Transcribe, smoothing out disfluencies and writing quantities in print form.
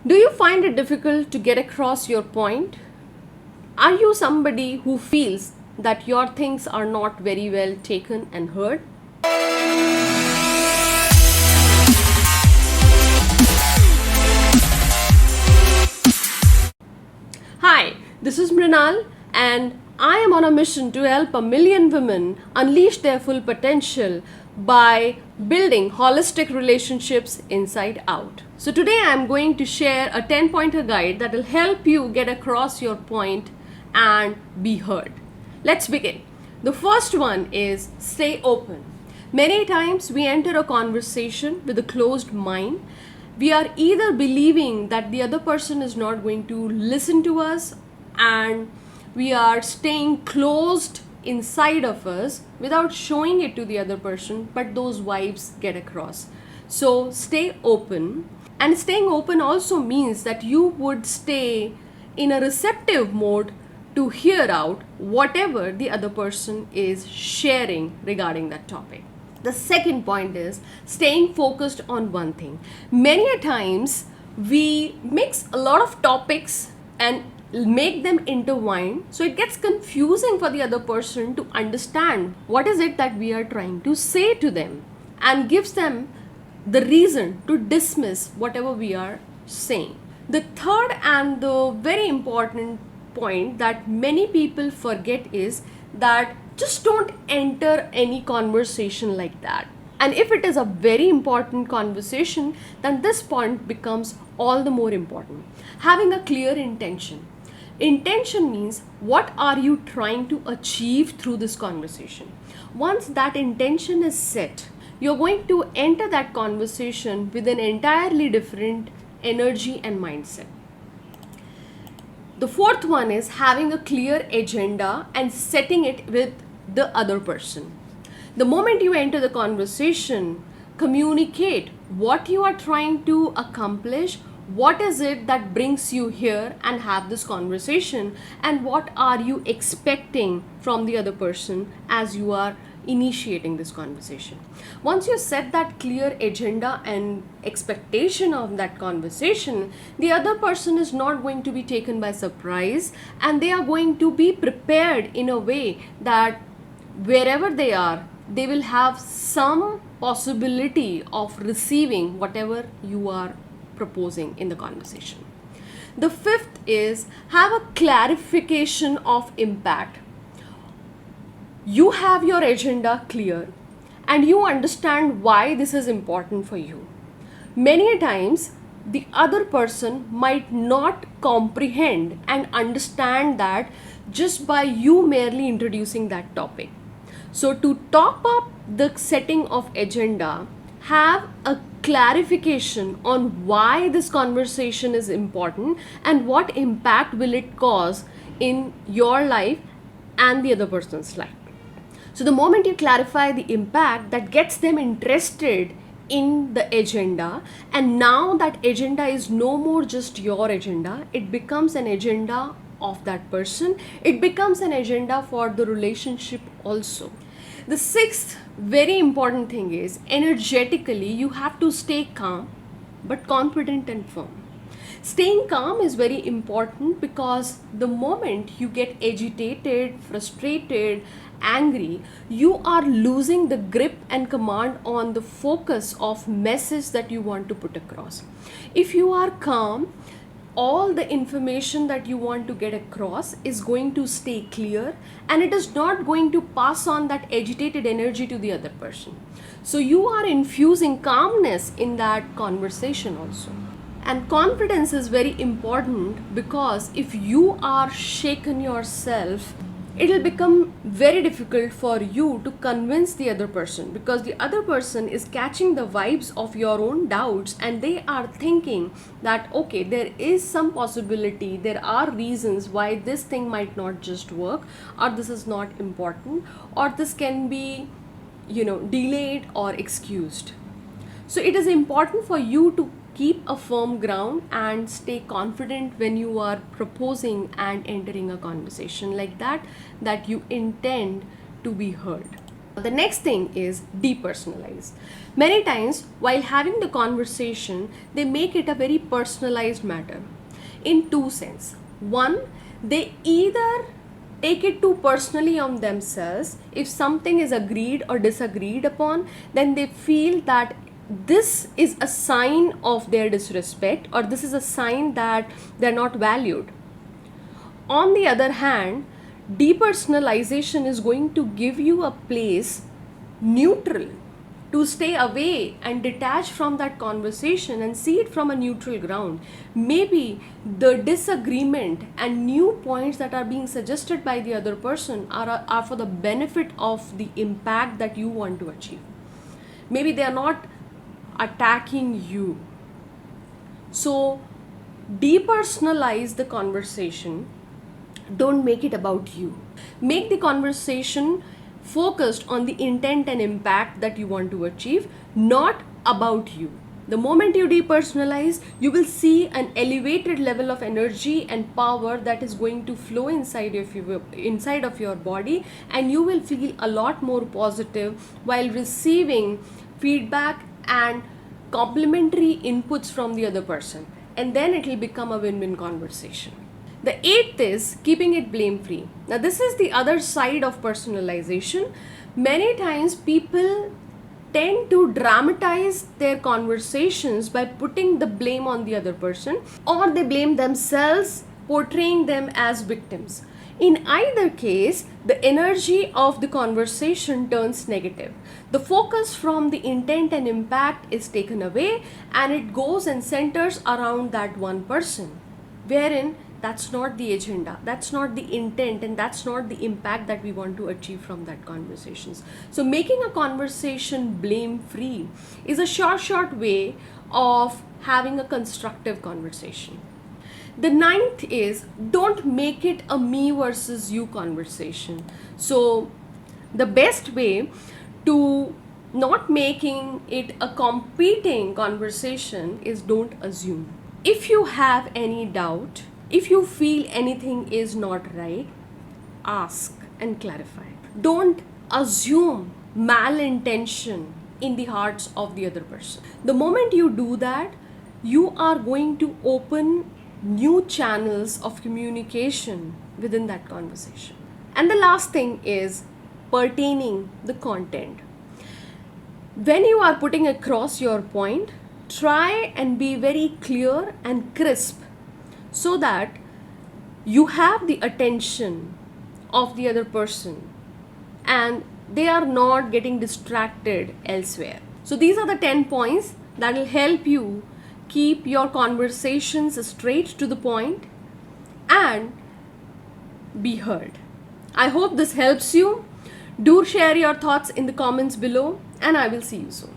Do you find it difficult to get across your point? Are you somebody who feels that your things are not very well taken and heard? Hi, this is Mrinal, and I am on a mission to help a million women unleash their full potential by building holistic relationships inside out. So today I am going to share a 10-pointer guide that will help you get across your point and be heard. Let's begin. The first one is stay open. Many times we enter a conversation with a closed mind. We are either believing that the other person is not going to listen to us, and we are staying closed inside of us without showing it to the other person, but those vibes get across. So stay open. And staying open also means that you would stay in a receptive mode to hear out whatever the other person is sharing regarding that topic. The second point is staying focused on one thing. Many a times we mix a lot of topics and make them intertwined, so it gets confusing for the other person to understand what is it that we are trying to say to them, and gives them the reason to dismiss whatever we are saying. The third and the very important point that many people forget is that just don't enter any conversation like that. And if it is a very important conversation, then this point becomes all the more important. Having a clear intention. Intention means what are you trying to achieve through this conversation. Once that intention is set, you're going to enter that conversation with an entirely different energy and mindset. The fourth one is having a clear agenda and setting it with the other person. The moment you enter the conversation, communicate what you are trying to accomplish, what is it that brings you here and have this conversation, and what are you expecting from the other person as you are initiating this conversation. Once you set that clear agenda and expectation of that conversation, the other person is not going to be taken by surprise, and they are going to be prepared in a way that wherever they are, they will have some possibility of receiving whatever you are proposing in the conversation. The fifth is have a clarification of impact. You have your agenda clear and you understand why this is important for you. Many times the other person might not comprehend and understand that just by you merely introducing that topic. So to top up the setting of agenda, have a clarification on why this conversation is important and what impact will it cause in your life and the other person's life. So the moment you clarify the impact, that gets them interested in the agenda, and now that agenda is no more just your agenda, it becomes an agenda of that person. It becomes an agenda for the relationship also. The sixth very important thing is energetically you have to stay calm but confident and firm. Staying calm is very important because the moment you get agitated, frustrated, angry, you are losing the grip and command on the focus of message that you want to put across. If you are calm, all the information that you want to get across is going to stay clear, and it is not going to pass on that agitated energy to the other person. So you are infusing calmness in that conversation also. And confidence is very important because if you are shaken yourself, it will become very difficult for you to convince the other person, because the other person is catching the vibes of your own doubts and they are thinking that okay, there is some possibility, there are reasons why this thing might not just work, or this is not important, or this can be delayed or excused. So it is important for you to keep a firm ground and stay confident when you are proposing and entering a conversation like that you intend to be heard. The next thing is depersonalize. Many times while having the conversation, they make it a very personalized matter in two sense. One, they either take it too personally on themselves. If something is agreed or disagreed upon, then they feel that this is a sign of their disrespect, or this is a sign that they're not valued. On the other hand, depersonalization is going to give you a place neutral to stay away and detach from that conversation and see it from a neutral ground. Maybe the disagreement and new points that are being suggested by the other person are for the benefit of the impact that you want to achieve. Maybe they are not attacking you. So depersonalize the conversation. Don't make it about you. Make the conversation focused on the intent and impact that you want to achieve, not about you. The moment you depersonalize, you will see an elevated level of energy and power that is going to flow inside of your body, and you will feel a lot more positive while receiving feedback and complimentary inputs from the other person. And then it will become a win-win conversation. The eighth is keeping it blame-free. Now, this is the other side of personalization. Many times people tend to dramatize their conversations by putting the blame on the other person, or they blame themselves, portraying them as victims. In either case, the energy of the conversation turns negative. The focus from the intent and impact is taken away, and it goes and centers around that one person, wherein that's not the agenda, that's not the intent, and that's not the impact that we want to achieve from that conversations. So making a conversation blame free is a short way of having a constructive conversation. The ninth is don't make it a me versus you conversation. So the best way to not making it a competing conversation is don't assume. If you have any doubt, if you feel anything is not right, ask and clarify. Don't assume malintention in the hearts of the other person. The moment you do that, you are going to open new channels of communication within that conversation. And the last thing is pertaining the content. When you are putting across your point, try and be very clear and crisp, so that you have the attention of the other person and they are not getting distracted elsewhere. So these are the 10 points that will help you keep your conversations straight to the point and be heard. I hope this helps you. Do share your thoughts in the comments below, and I will see you soon.